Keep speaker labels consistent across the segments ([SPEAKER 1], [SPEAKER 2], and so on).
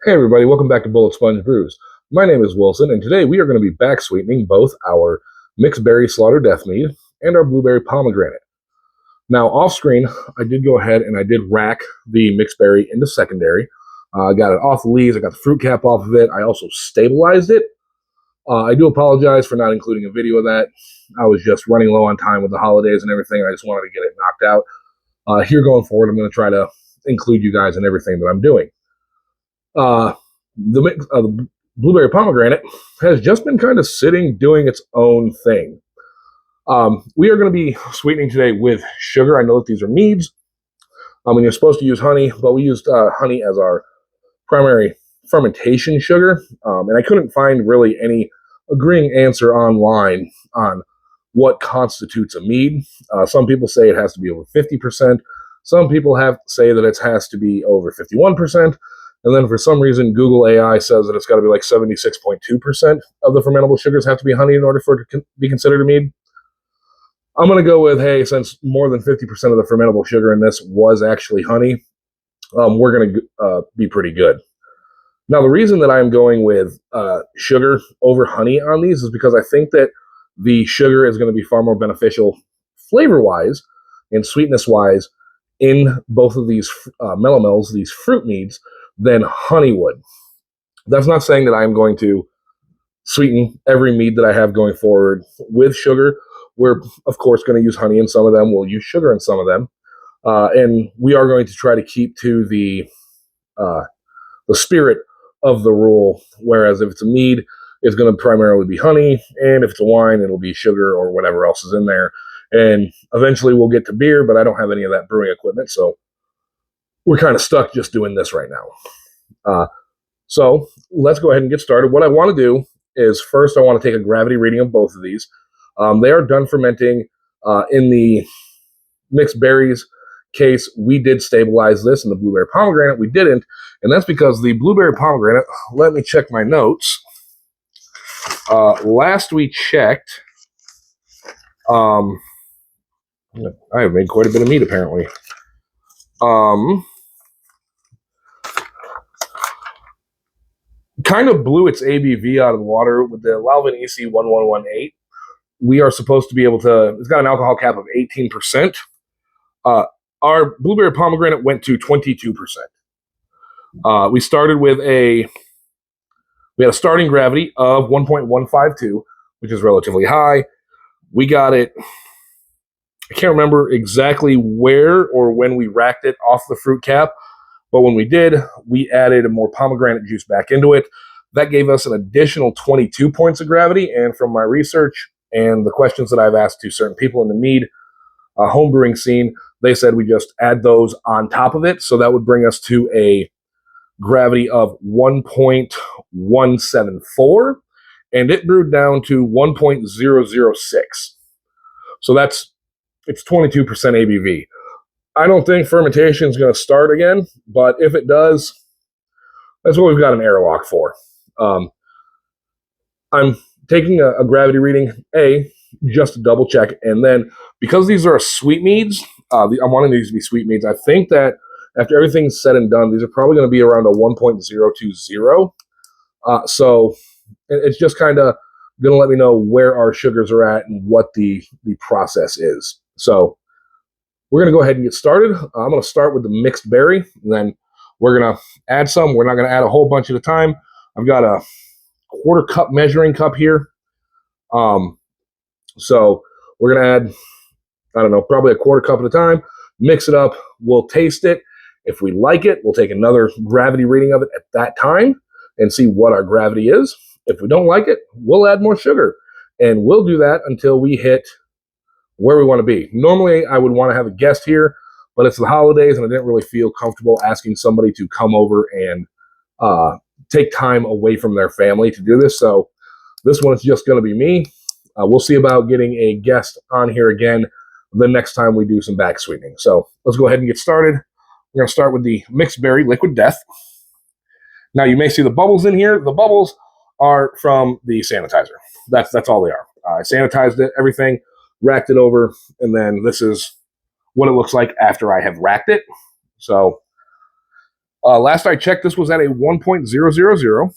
[SPEAKER 1] Hey everybody, welcome back to Bullet Sponge Brews. My name is Wilson, and today we are going to be back sweetening both our mixed berry slaughter death mead and our blueberry pomegranate. Now, off screen, I did go ahead and I did rack the mixed berry into secondary. I got it off the leaves, I got the fruit cap off of it, I also stabilized it. I do apologize for not including a video of that. I was just running low on time with the holidays and everything. I just wanted to get it knocked out. Here going forward, I'm going to try to include you guys in everything that I'm doing. The blueberry pomegranate has just been kind of sitting doing its own thing. We are going to be sweetening today with sugar. I know that these are meads. And you're supposed to use honey, but we used honey as our primary fermentation sugar. And I couldn't find really any agreeing answer online on what constitutes a mead. Some people say it has to be over 50%. Some people say that it has to be over 51%. And then for some reason, Google AI says that it's got to be like 76.2% of the fermentable sugars have to be honey in order for it to be considered a mead. I'm going to go with, hey, since more than 50% of the fermentable sugar in this was actually honey, we're going to be pretty good. Now, the reason that I'm going with sugar over honey on these is because I think that the sugar is going to be far more beneficial flavor-wise and sweetness-wise in both of these melomels, these fruit meads, than honey would. That's not saying that I'm going to sweeten every mead that I have going forward with sugar. We're, of course, going to use honey in some of them. We'll use sugar in some of them. And we are going to try to keep to the spirit of the rule, whereas if it's a mead, it's going to primarily be honey, and if it's a wine, it'll be sugar or whatever else is in there. And eventually we'll get to beer, but I don't have any of that brewing equipment, so we're kind of stuck just doing this right now. So let's go ahead and get started. What I want to do is first I want to take a gravity reading of both of these. They are done fermenting. In the mixed berries case, we did stabilize this. In the blueberry pomegranate, we didn't. And that's because the blueberry pomegranate, let me check my notes. Last we checked, I have made quite a bit of meat apparently. Kind of blew its ABV out of the water with the Lalvin EC 1118. We are supposed to be able to, it's got an alcohol cap of 18%. Our blueberry pomegranate went to 22%. We started with we had a starting gravity of 1.152, which is relatively high. We got it, I can't remember exactly where or when we racked it off the fruit cap, but when we did, we added more pomegranate juice back into it. That gave us an additional 22 points of gravity, and from my research and the questions that I've asked to certain people in the mead homebrewing scene, they said we just add those on top of it, so that would bring us to a gravity of 1.174, and it brewed down to 1.006. So it's 22% ABV. I don't think fermentation is going to start again, but if it does, that's what we've got an airlock for. I'm taking a gravity reading, just to double check, and then because these are sweet meads, I'm wanting these to be sweet meads. I think that after everything's said and done, these are probably going to be around a 1.020. So it's just kind of going to let me know where our sugars are at and what the process is. So we're going to go ahead and get started. I'm going to start with the mixed berry, and then we're going to add some. We're not going to add a whole bunch at a time. I've got a quarter cup measuring cup here. So we're going to add, I don't know, probably a quarter cup at a time. Mix it up. We'll taste it. If we like it, we'll take another gravity reading of it at that time and see what our gravity is. If we don't like it, we'll add more sugar. And we'll do that until we hit where we want to be. Normally, I would want to have a guest here, but it's the holidays, and I didn't really feel comfortable asking somebody to come over and take time away from their family to do this. So this one is just going to be me. We'll see about getting a guest on here again the next time we do some back sweetening. So let's go ahead and get started. We're going to start with the mixed berry liquid death. Now you may see the bubbles in here. The bubbles are from the sanitizer. That's all they are. I sanitized it, everything, racked it over, and then this is what it looks like after I have racked it. So Last I checked, this was at a 1.000.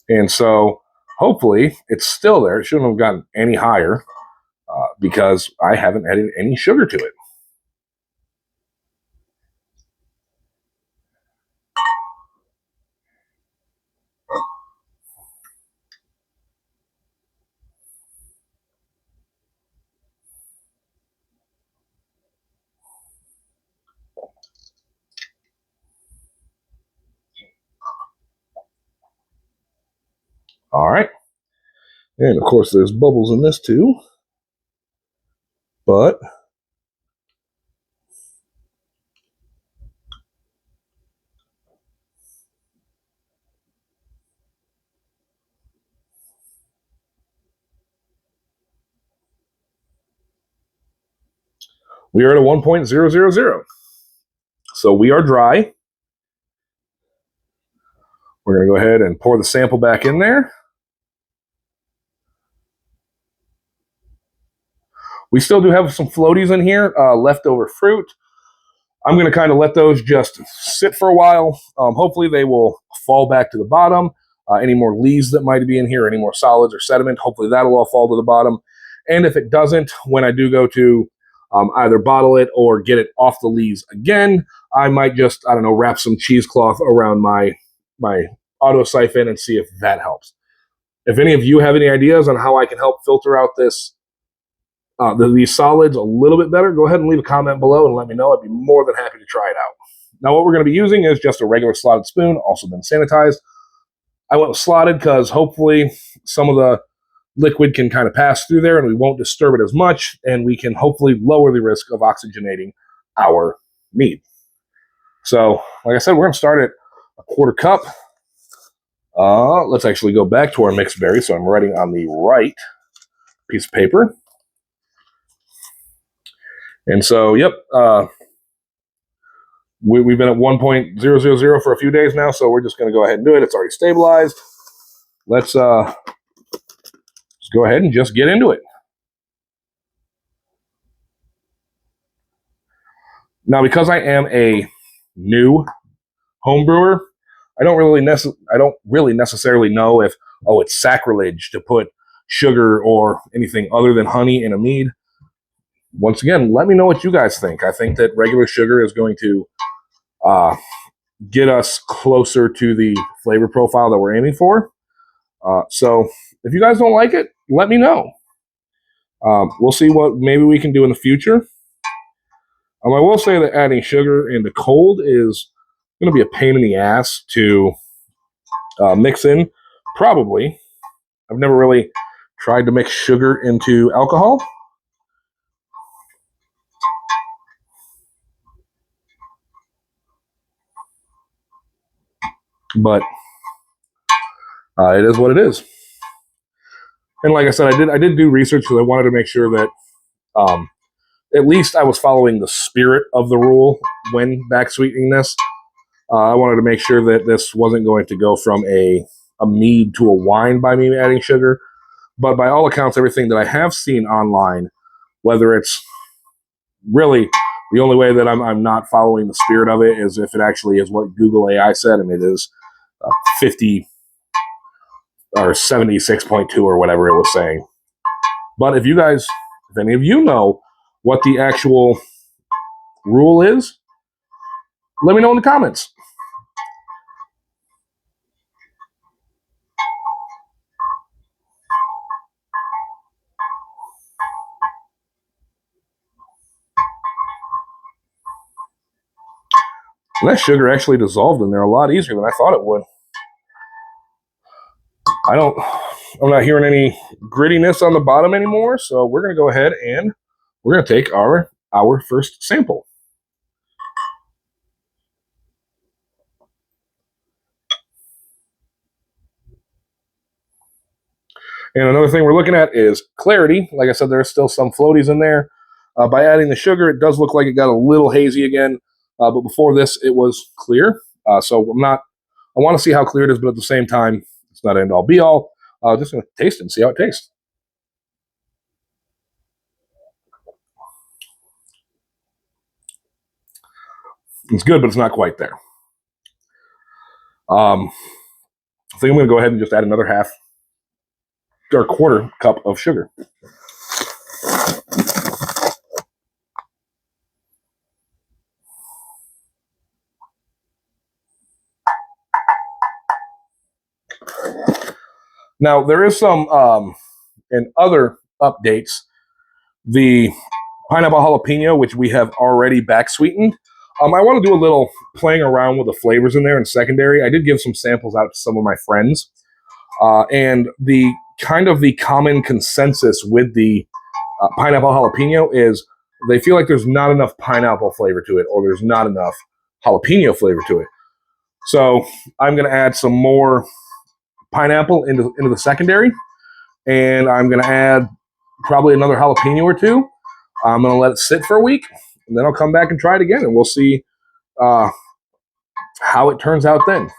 [SPEAKER 1] And so hopefully it's still there. It shouldn't have gotten any higher because I haven't added any sugar to it. All right. And of course, there's bubbles in this too. But we are at a 1.000. So we are dry. We're going to go ahead and pour the sample back in there. We still do have some floaties in here, leftover fruit. I'm going to kind of let those just sit for a while. Hopefully they will fall back to the bottom. Any more leaves that might be in here, any more solids or sediment, hopefully that'll all fall to the bottom. And if it doesn't, when I do go to either bottle it or get it off the leaves again, I might just, I don't know, wrap some cheesecloth around my auto siphon and see if that helps. If any of you have any ideas on how I can help filter out these solids a little bit better, go ahead and leave a comment below and let me know. I'd be more than happy to try it out. Now, what we're going to be using is just a regular slotted spoon, also been sanitized. I went with slotted because hopefully some of the liquid can kind of pass through there and we won't disturb it as much, and we can hopefully lower the risk of oxygenating our mead. So, like I said, we're going to start at a 1/4 cup. Let's actually go back to our mixed berry, so I'm writing on the right piece of paper. And so, yep, we've been at 1.000 for a few days now, so we're just going to go ahead and do it. It's already stabilized. Let's go ahead and just get into it. Now, because I am a new home brewer, I don't really necessarily know if, it's sacrilege to put sugar or anything other than honey in a mead. Once again, let me know what you guys think. I think that regular sugar is going to get us closer to the flavor profile that we're aiming for. So if you guys don't like it, let me know. We'll see what maybe we can do in the future. I will say that adding sugar into cold is going to be a pain in the ass to mix in, probably. I've never really tried to mix sugar into alcohol. But it is what it is. And like I said, I did do research because I wanted to make sure that at least I was following the spirit of the rule when backsweetening this. I wanted to make sure that this wasn't going to go from a mead to a wine by me adding sugar. But by all accounts, everything that I have seen online, whether it's really the only way that I'm not following the spirit of it is if it actually is what Google AI said, and it is 50 or 76.2 or whatever it was saying. But if any of you know what the actual rule is, let me know in the comments. And that sugar actually dissolved in there a lot easier than I thought it would. I'm not hearing any grittiness on the bottom anymore, so we're going to go ahead and we're going to take our first sample. And another thing we're looking at is clarity. Like I said, there's still some floaties in there. By adding the sugar, it does look like it got a little hazy again. But before this, it was clear. So I want to see how clear it is, but at the same time, it's not end all be all. Just going to taste it and see how it tastes. It's good, but it's not quite there. I think I'm going to go ahead and just add another half or quarter cup of sugar. Now, there is some, in other updates, the pineapple jalapeno, which we have already back sweetened. I want to do a little playing around with the flavors in there in secondary. I did give some samples out to some of my friends. And the kind of the common consensus with the pineapple jalapeno is they feel like there's not enough pineapple flavor to it, or there's not enough jalapeno flavor to it. So I'm going to add some more pineapple into the secondary, and I'm going to add probably another jalapeno or two. I'm going to let it sit for a week, and then I'll come back and try it again, and we'll see how it turns out then.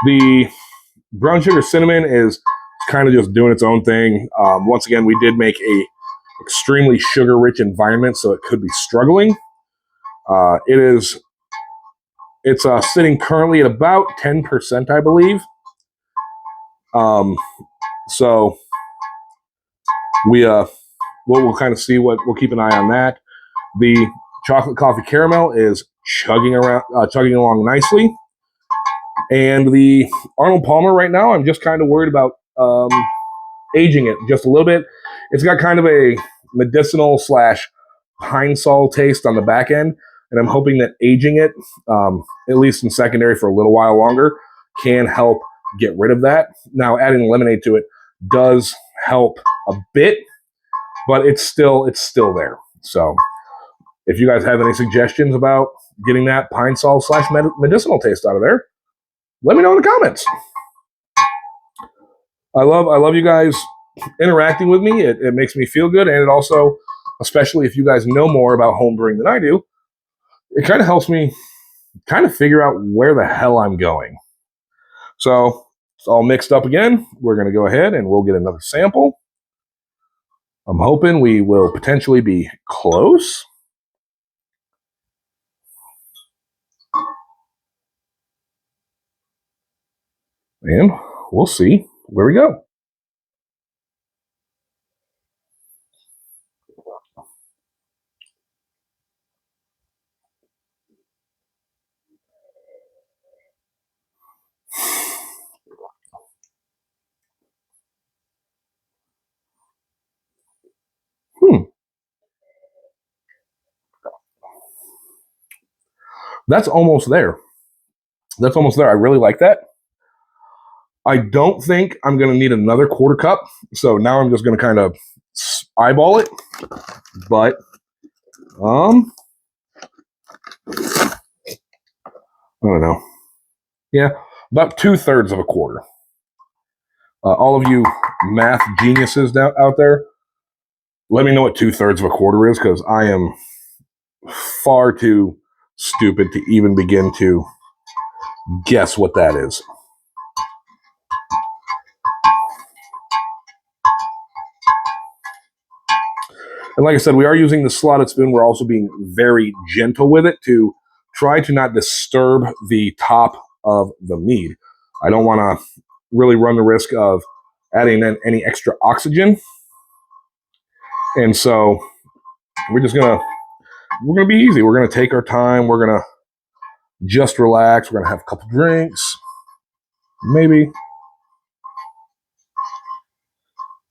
[SPEAKER 1] The brown sugar cinnamon is kind of just doing its own thing. Once again, we did make a extremely sugar-rich environment, so it could be struggling. It's sitting currently at about 10%, I believe. So we'll kind of see we'll keep an eye on that. The chocolate coffee caramel is chugging along nicely. And the Arnold Palmer right now, I'm just kind of worried about aging it just a little bit. It's got kind of a medicinal / pine sol taste on the back end, and I'm hoping that aging it, at least in secondary for a little while longer, can help get rid of that. Now, adding lemonade to it does help a bit, but it's still there. So if you guys have any suggestions about getting that pine sol / medicinal taste out of there, let me know in the comments. I love you guys interacting with me. It makes me feel good, and it also, especially if you guys know more about home brewing than I do, it kind of helps me kind of figure out where the hell I'm going. So it's all mixed up again. We're going to go ahead and we'll get another sample. I'm hoping we will potentially be close. And we'll see where we go. That's almost there. I really like that. I don't think I'm going to need another quarter cup. So now I'm just going to kind of eyeball it. But, I don't know. Yeah, about 2/3 of a quarter. All of you math geniuses out there, let me know what 2/3 of a quarter is, because I am far too stupid to even begin to guess what that is. And like I said, we are using the slotted spoon. We're also being very gentle with it to try to not disturb the top of the mead. I don't want to really run the risk of adding in any extra oxygen. And so we're going to be easy. We're going to take our time. We're going to just relax. We're going to have a couple drinks. Maybe.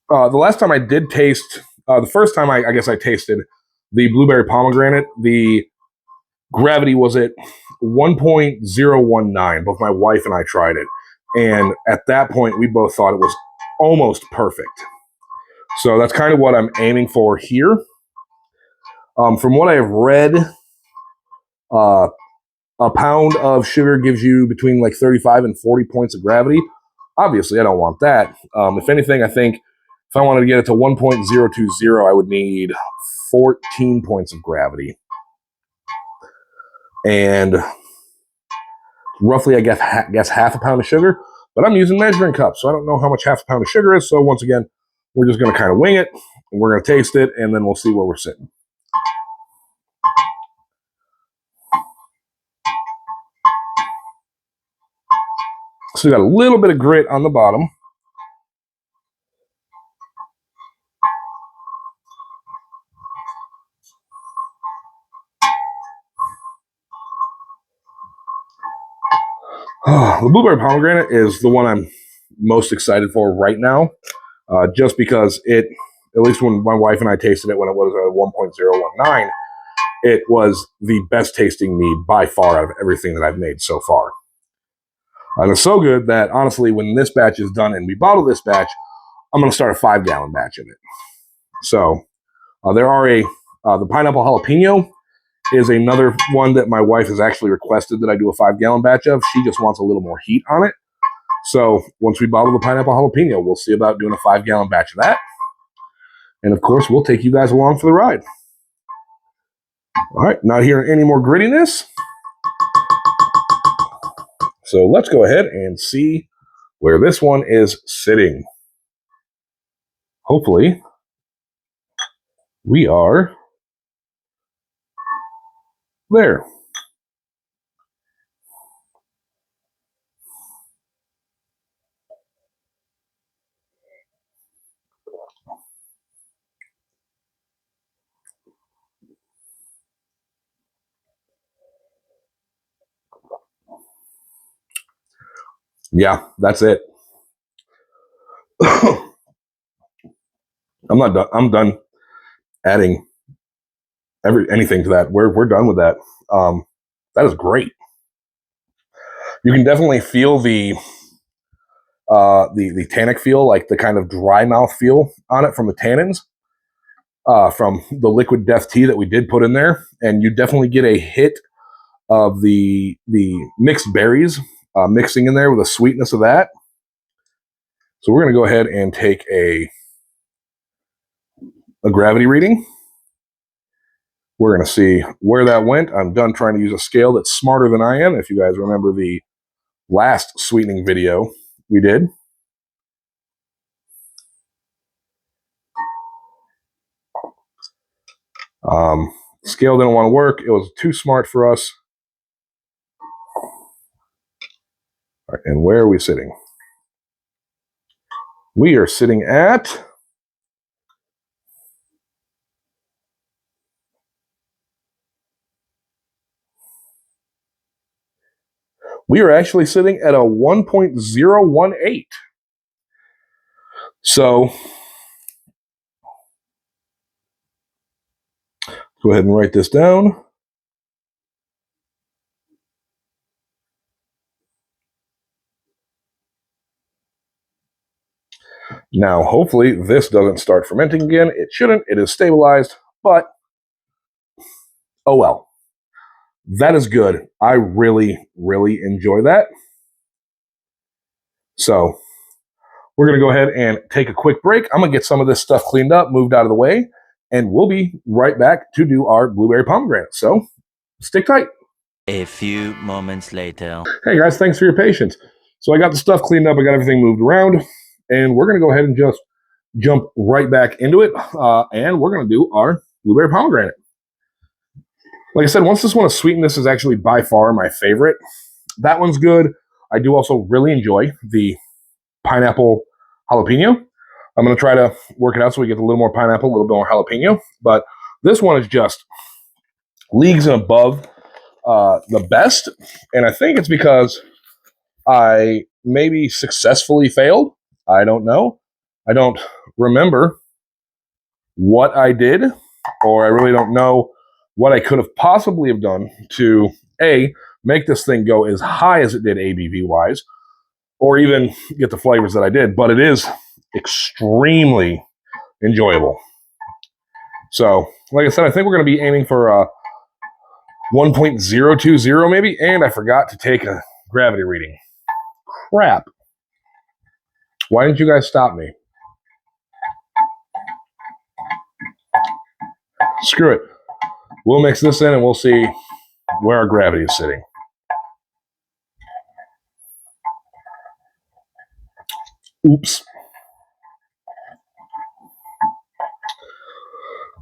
[SPEAKER 1] The last time I did taste, the first time I guess I tasted the blueberry pomegranate, the gravity was at 1.019. Both my wife and I tried it. And at that point, we both thought it was almost perfect. So that's kind of what I'm aiming for here. From what I've read, a pound of sugar gives you between like 35 and 40 points of gravity. Obviously, I don't want that. If anything, I think if I wanted to get it to 1.020, I would need 14 points of gravity. And roughly, I guess half a pound of sugar. But I'm using measuring cups, so I don't know how much half a pound of sugar is. So once again, we're just going to kind of wing it, and we're going to taste it, and then we'll see where we're sitting. So we got a little bit of grit on the bottom. The blueberry pomegranate is the one I'm most excited for right now, just because it, at least when my wife and I tasted it when it was a 1.019, it was the best tasting mead by far out of everything that I've made so far. And it's so good that, honestly, when this batch is done and we bottle this batch, I'm going to start a 5-gallon batch of it. So there are the pineapple jalapeno is another one that my wife has actually requested that I do a 5-gallon batch of. She just wants a little more heat on it. So once we bottle the pineapple jalapeno, we'll see about doing a 5-gallon batch of that. And of course, we'll take you guys along for the ride. All right, not hearing any more grittiness. So let's go ahead and see where this one is sitting. Hopefully, we are there. Yeah, that's it. I'm not done. I'm done adding anything to that. We're done with that. That is great. You can definitely feel the tannic feel, like the kind of dry mouth feel on it from the tannins, from the liquid death tea that we did put in there, and you definitely get a hit of the mixed berries mixing in there with the sweetness of that. So we're going to go ahead and take a gravity reading. We're going to see where that went. I'm done trying to use a scale that's smarter than I am. If you guys remember the last sweetening video we did. Scale didn't want to work. It was too smart for us. All right, and where are we sitting? We are sitting at we are actually sitting at a 1.018. So go ahead and write this down. Now, hopefully this doesn't start fermenting again. It shouldn't. It is stabilized, but oh well. That is good. I really, really enjoy that. So we're going to go ahead and take a quick break. I'm going to get some of this stuff cleaned up, moved out of the way, and we'll be right back to do our blueberry pomegranate. So stick tight.
[SPEAKER 2] A few moments later.
[SPEAKER 1] Hey guys, thanks for your patience. So I got the stuff cleaned up. I got everything moved around, and we're going to go ahead and just jump right back into it. And we're going to do our blueberry pomegranate. Like I said, once this one is sweetened, this is actually by far my favorite. That one's good. I do also really enjoy the pineapple jalapeno. I'm going to try to work it out so we get a little more pineapple, a little bit more jalapeno. But this one is just leagues and above the best. And I think it's because I maybe successfully failed. I don't know. I don't remember what I did, or I really don't know what I could have possibly have done to make this thing go as high as it did ABV wise, or even get the flavors that I did. But it is extremely enjoyable. So, like I said, I think we're going to be aiming for 1.020 maybe, and I forgot to take a gravity reading. Crap. Why didn't you guys stop me? Screw it. We'll mix this in and we'll see where our gravity is sitting. Oops.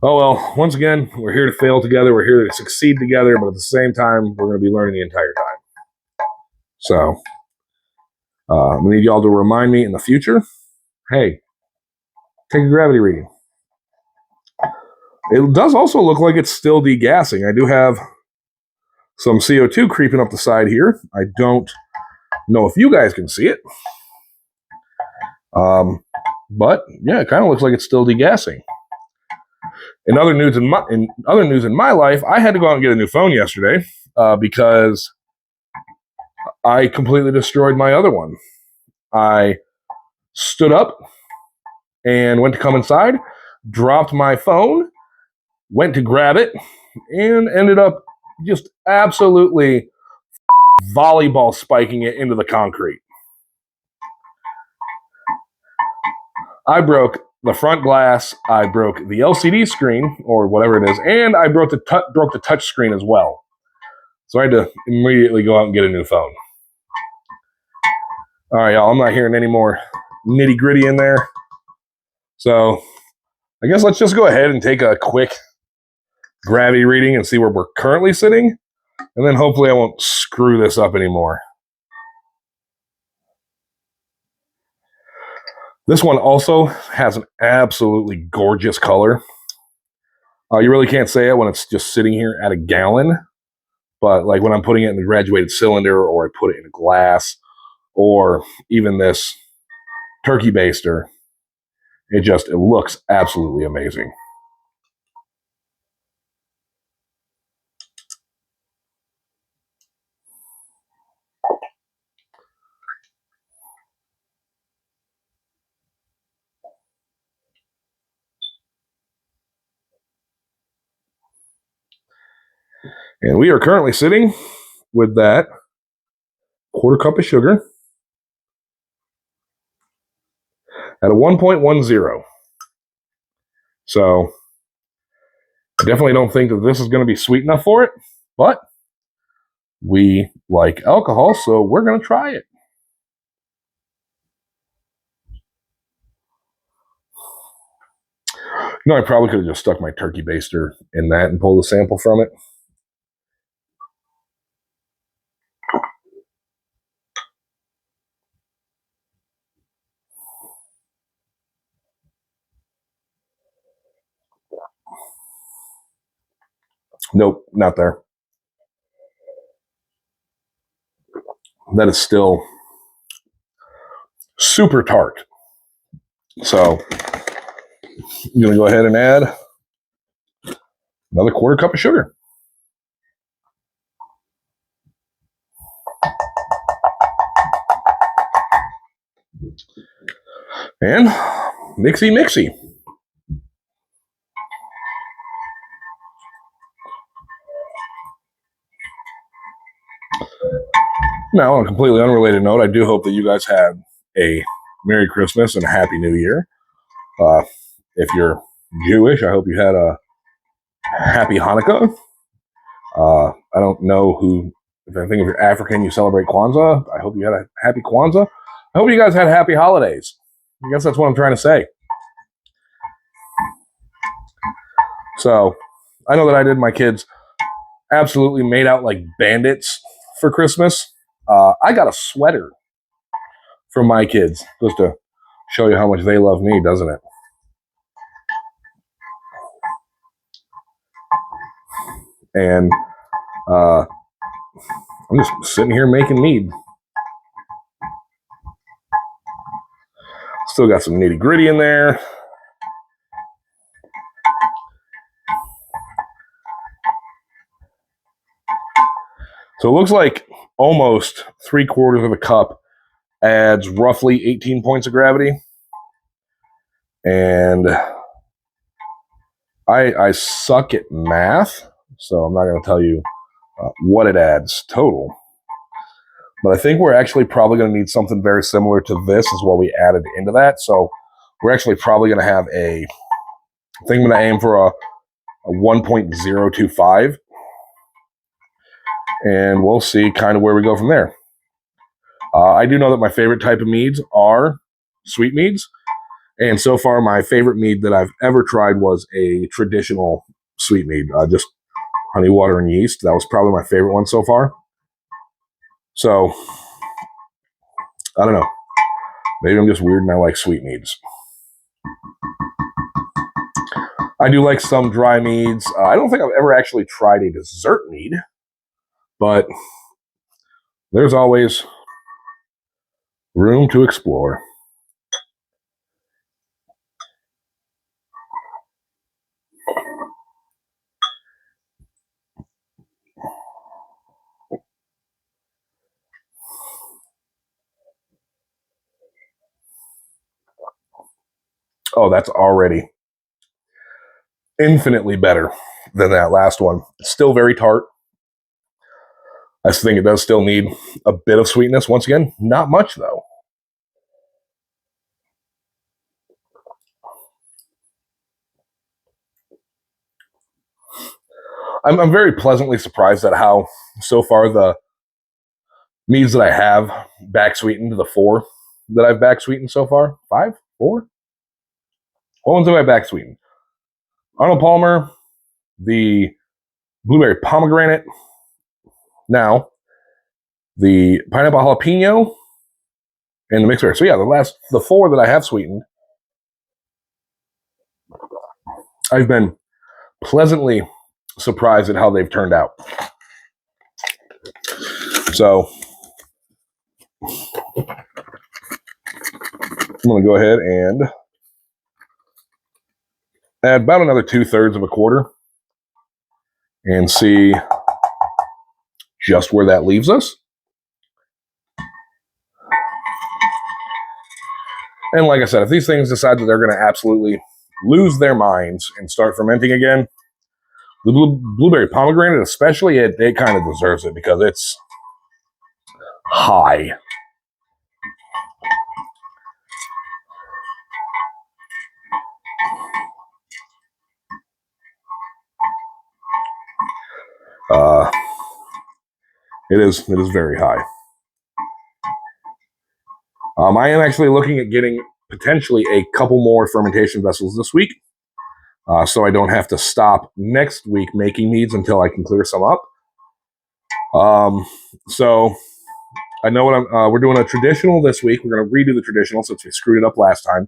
[SPEAKER 1] Oh well, once again, we're here to fail together. We're here to succeed together, but at the same time, we're going to be learning the entire time. So I need y'all to remind me in the future, hey, take a gravity reading. It does also look like it's still degassing. I do have some CO2 creeping up the side here. I don't know if you guys can see it. But yeah, it kind of looks like it's still degassing. In other news in my life, I had to go out and get a new phone yesterday because I completely destroyed my other one. I stood up and went to come inside, dropped my phone, went to grab it, and ended up just absolutely volleyball spiking it into the concrete. I broke the front glass, I broke the LCD screen, or whatever it is, and I broke the touch screen as well. So I had to immediately go out and get a new phone. All right, y'all, I'm not hearing any more nitty gritty in there. So I guess let's just go ahead and take a quick gravity reading and see where we're currently sitting. And then hopefully I won't screw this up anymore. This one also has an absolutely gorgeous color. You really can't say it when it's just sitting here at a gallon. But like when I'm putting it in the graduated cylinder, or I put it in a glass, or even this turkey baster, it looks absolutely amazing. And we are currently sitting with that quarter cup of sugar at a 1.10. So I definitely don't think that this is going to be sweet enough for it, but we like alcohol, so we're going to try it. You know, I probably could have just stuck my turkey baster in that and pulled a sample from it. Nope, not there. That is still super tart. So I'm going to go ahead and add another quarter cup of sugar. And mixy mixy. Now, on a completely unrelated note, I do hope that you guys had a Merry Christmas and a Happy New Year. If you're Jewish, I hope you had a Happy Hanukkah. I don't know if you're African, you celebrate Kwanzaa. I hope you had a Happy Kwanzaa. I hope you guys had happy holidays. I guess that's what I'm trying to say. So, I know that I did my kids absolutely made out like bandits for Christmas. I got a sweater from my kids just to show you how much they love me, doesn't it? And I'm just sitting here making mead. Still got some nitty gritty in there. So it looks like almost 3/4 of a cup adds roughly 18 points of gravity. And I suck at math, so I'm not going to tell you what it adds total. But I think we're actually probably going to need something very similar to this as what we added into that. So we're actually probably going to have I think I'm going to aim for a 1.025. And we'll see kind of where we go from there. I do know that my favorite type of meads are sweet meads. And so far, my favorite mead that I've ever tried was a traditional sweet mead, just honey, water, and yeast. That was probably my favorite one so far. So, I don't know. Maybe I'm just weird and I like sweet meads. I do like some dry meads. I don't think I've ever actually tried a dessert mead, but there's always room to explore. Oh, that's already infinitely better than that last one. It's still very tart. I think it does still need a bit of sweetness. Once again, not much though. I'm very pleasantly surprised at how so far the meads that I have back sweetened, the 4 that I've back sweetened so far. 5? 4? What ones have I back sweetened? Arnold Palmer, the blueberry pomegranate, now the pineapple jalapeno, and the mixed berry. So yeah, the 4 that I have sweetened, I've been pleasantly surprised at how they've turned out. So I'm going to go ahead and add about another 2/3 of a quarter and see just where that leaves us. And like I said, if these things decide that they're going to absolutely lose their minds and start fermenting again, the blueberry pomegranate especially, it kind of deserves it because it's high. It is very high. I am actually looking at getting potentially a couple more fermentation vessels this week, so I don't have to stop next week making meads until I can clear some up. So I know what we're doing a traditional this week. We're going to redo the traditional since we screwed it up last time.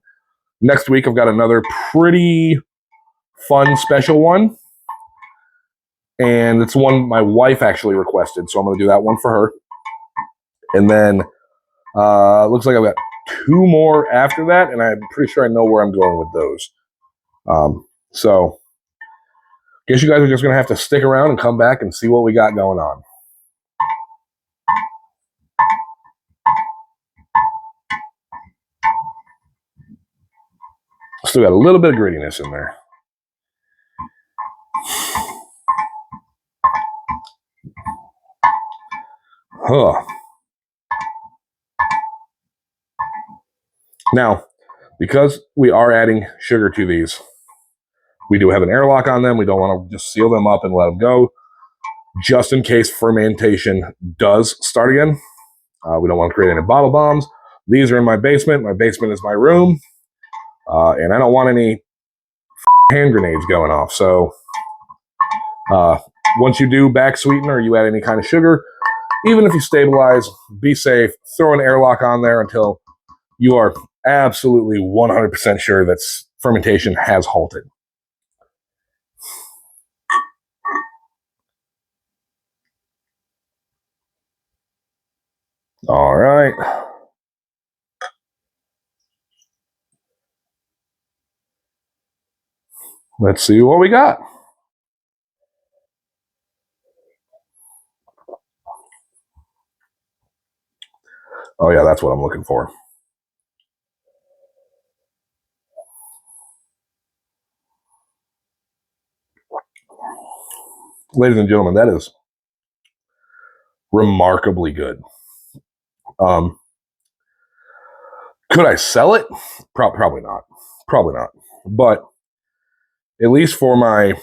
[SPEAKER 1] Next week, I've got another pretty fun special one, and it's one my wife actually requested, so I'm going to do that one for her. And then looks like I've got 2 more after that, and I'm pretty sure I know where I'm going with those. So I guess you guys are just going to have to stick around and come back and see what we got going on. Still got a little bit of grittiness in there. Huh. Now, because we are adding sugar to these, we do have an airlock on them. We don't want to just seal them up and let them go, just in case fermentation does start again. We don't want to create any bottle bombs. These are in my basement. My basement is my room, and I don't want any hand grenades going off. So once you do back sweeten or you add any kind of sugar, even if you stabilize, be safe, throw an airlock on there until you are absolutely 100% sure that fermentation has halted. All right. Let's see what we got. Oh yeah, that's what I'm looking for. Ladies and gentlemen, that is remarkably good. Could I sell it? Probably not. Probably not. But at least for my,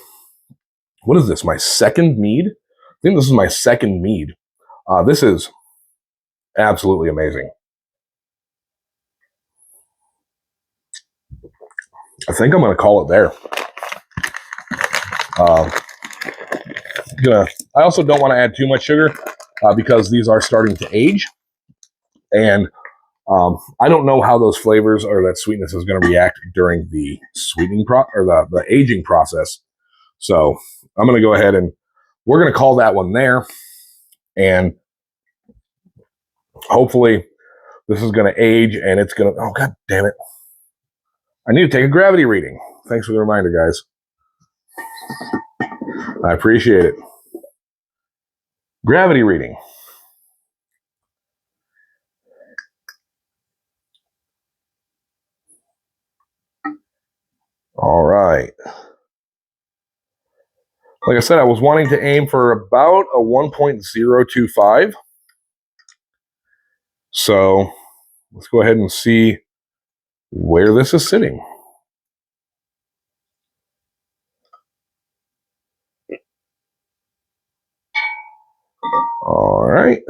[SPEAKER 1] what is this? My second mead? I think this is my second mead. This is absolutely amazing. I think I'm going to call it there. I also don't want to add too much sugar because these are starting to age. And I don't know how those flavors or that sweetness is going to react during the sweetening the aging process. So I'm going to go ahead and we're going to call that one there. And hopefully this is going to age and it's going to, oh, God damn it. I need to take a gravity reading. Thanks for the reminder, guys. I appreciate it. Gravity reading. All right. Like I said, I was wanting to aim for about a 1.025. So let's go ahead and see where this is sitting. All right.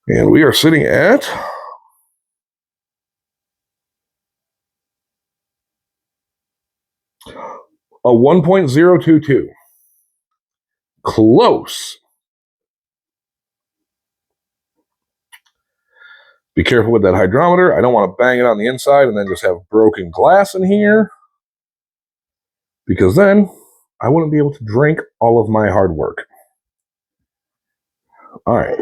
[SPEAKER 1] And we are sitting at a 1.022. Close. Be careful with that hydrometer. I don't want to bang it on the inside and then just have broken glass in here, because then I wouldn't be able to drink all of my hard work. All right.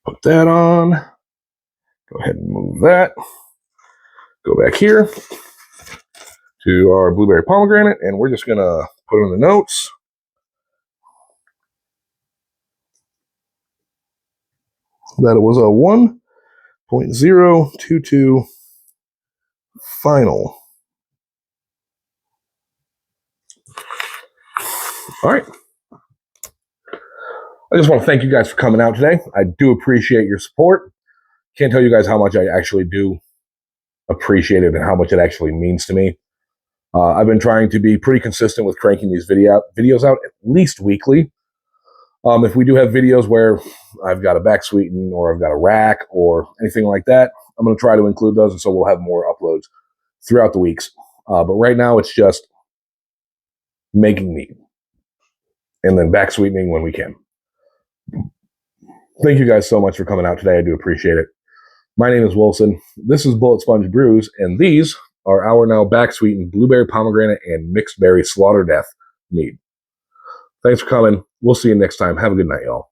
[SPEAKER 1] Put that on. Go ahead and move that. Go back here to our blueberry pomegranate, and we're just going to put in the notes. That it was a 1.022 final. All right. I just want to thank you guys for coming out today. I do appreciate your support. Can't tell you guys how much I actually do appreciate it and how much it actually means to me. I've been trying to be pretty consistent with cranking these videos out at least weekly. If we do have videos where I've got a backsweeten or I've got a rack or anything like that, I'm going to try to include those, and so we'll have more uploads throughout the weeks. But right now, it's just making mead and then backsweetening when we can. Thank you guys so much for coming out today. I do appreciate it. My name is Wilson. This is Bullet Sponge Brews, and these are our now backsweetened blueberry pomegranate and mixed berry slaughter death mead. Thanks for coming. We'll see you next time. Have a good night, y'all.